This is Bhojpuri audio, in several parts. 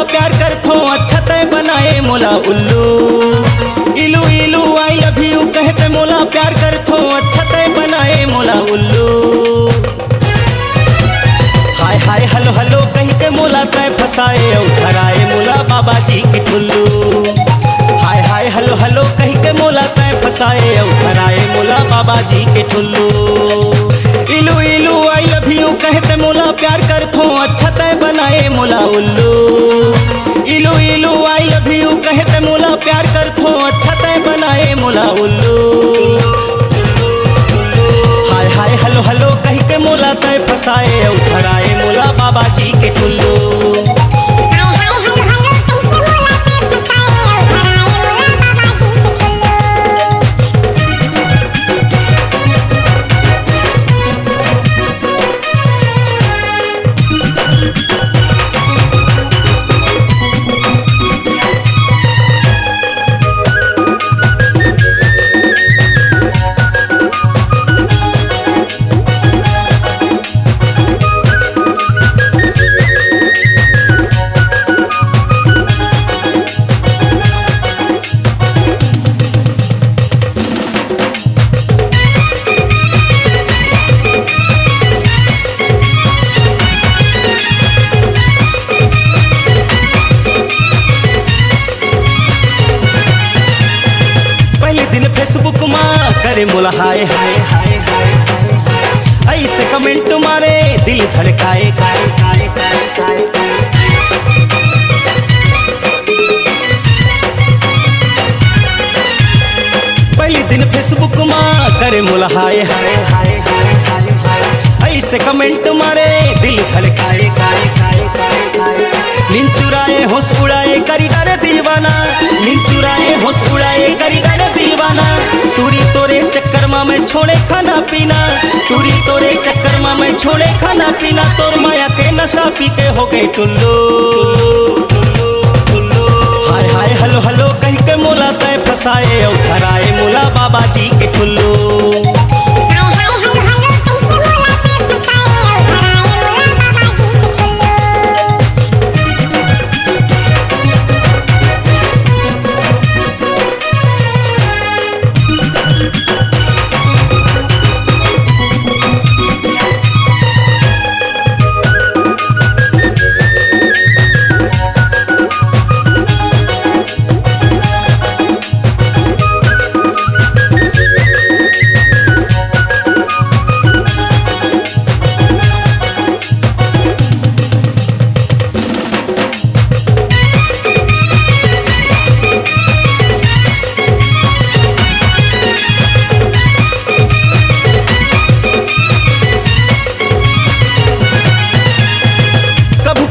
मोला प्यार कर थो अच्छा तय बनाए मोला उल्लू। इलू इलू आई लव यू कहते मोला प्यार कर थो अच्छा तय बनाए मोला उल्लू। हाय हाय हलो हलो कहीं के मोला तय फसाए और धराए मोला बाबा जी की ठुल्लू। हाय हाय हलो हलो कहीं के मोला तय फसाए और धराए मोला बाबा जी के ठुल्लू। इलू इलू आई लव यू कहते मोला प्यार कर थो अच्छा तय बनाए मोला उल्लू। इलू इलू आई लव यू कहते मोला प्यार कर थो अच्छा तय बनाए मोला उल्लू। हाय हाय हलो हलो कहीं के मोला तय फसाए और धराए मोला बाबा जी के ठुल्लू। फेसबुक माँ करे मोला हाय हाय हाय हाय ऐसे कमेंट मारे दिल धड़काए काए काए काए काए। पहले दिन फेसबुक माँ करे मोला हाय हाय हाय हाय हाय हाय ऐसे कमेंट मारे दिल धड़काए काए काए काए काए। नींद चुराए होश उड़ाए करी डारे दीवाना। नींद चुराए होश उड़ाए करी डारे दीवाना। तूरी तोरे चक्कर में मैं छोड़े खाना पीना। तूरी तोरे चक्कर में मैं छोड़े खाना पीना। तोर माया के नशा पी के हो गए टुल्लू। हाय हाय हलो हलो कहीं के मोला तय फसाए और धराए मोला बाबा जी के ठुल्लू।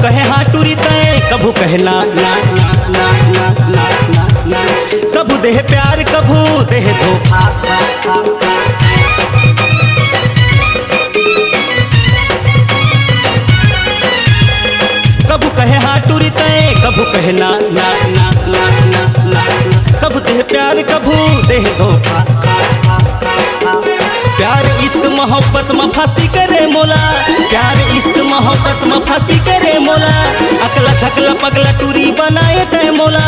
कहे हाँ टूरी तय कभू कहे ना ना ना ना ना ना ना ना। कभू देह प्यार कभू देह धोखा। कभू कहे हाँ टूरी तय कभू कहे ना ना ना ना ना ना। कभू देह प्यार कभू देह धोखा। प्यार इश्क मोहब्बत में फांसी करे मोला। प्यार इश्क मोहब्बत में फांसी करे मोला। अकला झकला पगला टूरी बनाए तय मोला।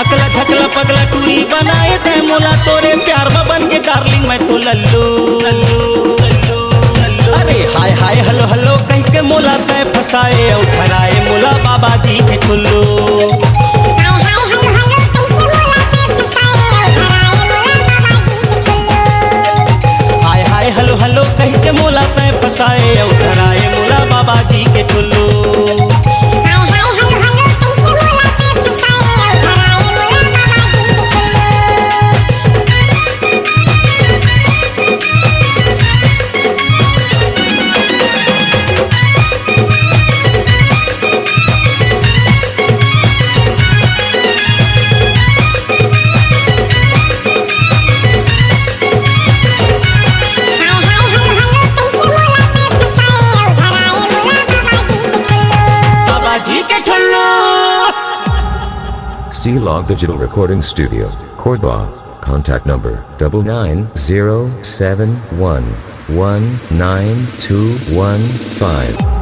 अकला झकला पगला टूरी बनाए तय मोला। तोरे प्यार में बन के डार्लिंग मैं तो लल्लू लल्लू लल्लू। अरे हाय हाय हलो हलो कहीं के मोला तय फसाए और धराए मोला बाबा जी के ठुल्लू। हलो हलो कहीं के मोला तय फसाए और धराए मोला बाबा जी के ठुल्लू। C-Log Digital Recording Studio, Cordoba. Contact number 99071192115.